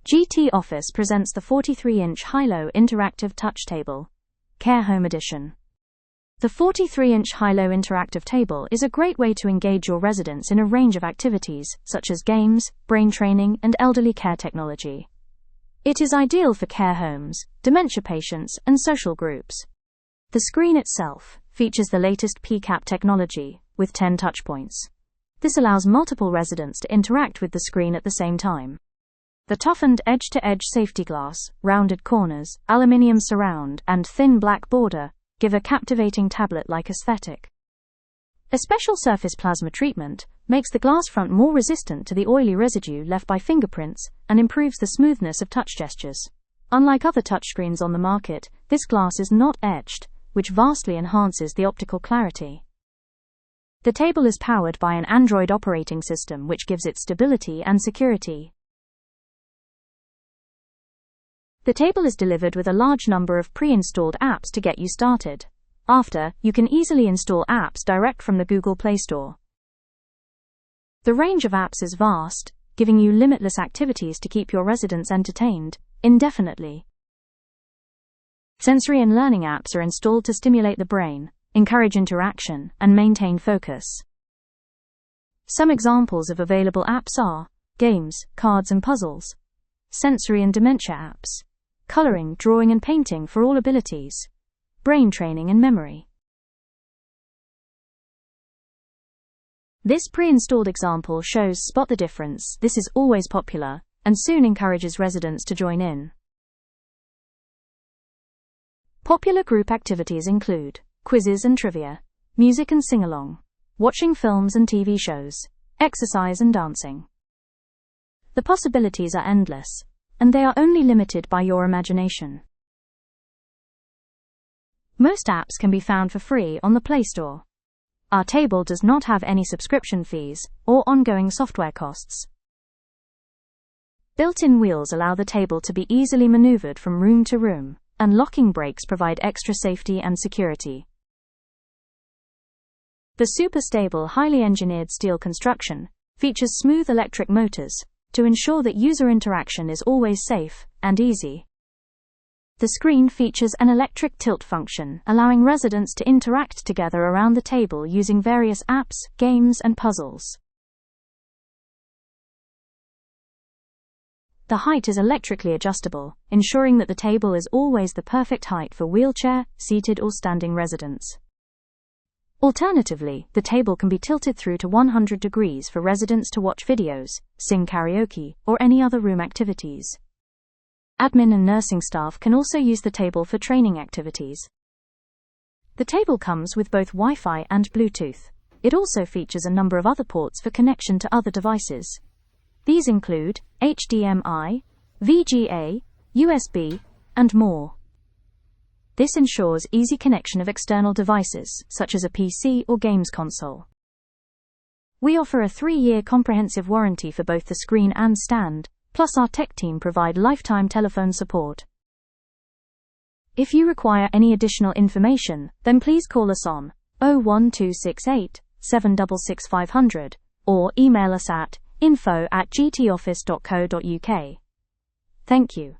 GT Office presents the 43-inch high-low interactive touch table, Care Home Edition. The 43-inch high-low interactive table is a great way to engage your residents in a range of activities, such as games, brain training, and elderly care technology. It is ideal for care homes, dementia patients, and social groups. The screen itself features the latest PCAP technology, with 10 touchpoints. This allows multiple residents to interact with the screen at the same time. The toughened edge-to-edge safety glass, rounded corners, aluminium surround, and thin black border give a captivating tablet-like aesthetic. A special surface plasma treatment makes the glass front more resistant to the oily residue left by fingerprints and improves the smoothness of touch gestures. Unlike other touchscreens on the market, this glass is not etched, which vastly enhances the optical clarity. The table is powered by an Android operating system which gives it stability and security. The table is delivered with a large number of pre-installed apps to get you started. After, you can easily install apps direct from the Google Play Store. The range of apps is vast, giving you limitless activities to keep your residents entertained indefinitely. Sensory and learning apps are installed to stimulate the brain, encourage interaction, and maintain focus. Some examples of available apps are games, cards and puzzles, sensory and dementia apps, coloring, drawing and painting for all abilities, brain training and memory. This pre-installed example shows Spot the Difference. This is always popular, and soon encourages residents to join in. Popular group activities include quizzes and trivia, music and sing-along, watching films and TV shows, exercise and dancing. The possibilities are endless, and they are only limited by your imagination. Most apps can be found for free on the Play Store. Our table does not have any subscription fees or ongoing software costs. Built-in wheels allow the table to be easily maneuvered from room to room, and locking brakes provide extra safety and security. The super stable, highly engineered steel construction features smooth electric motors to ensure that user interaction is always safe and easy. The screen features an electric tilt function, allowing residents to interact together around the table using various apps, games, and puzzles. The height is electrically adjustable, ensuring that the table is always the perfect height for wheelchair, seated, or standing residents. Alternatively, the table can be tilted through to 100 degrees for residents to watch videos, sing karaoke, or any other room activities. Admin and nursing staff can also use the table for training activities. The table comes with both Wi-Fi and Bluetooth. It also features a number of other ports for connection to other devices. These include HDMI, VGA, USB, and more. This ensures easy connection of external devices, such as a PC or games console. We offer a 3-year comprehensive warranty for both the screen and stand, plus our tech team provide lifetime telephone support. If you require any additional information, then please call us on 01268 766 500 or email us at info@gtoffice.co.uk. Thank you.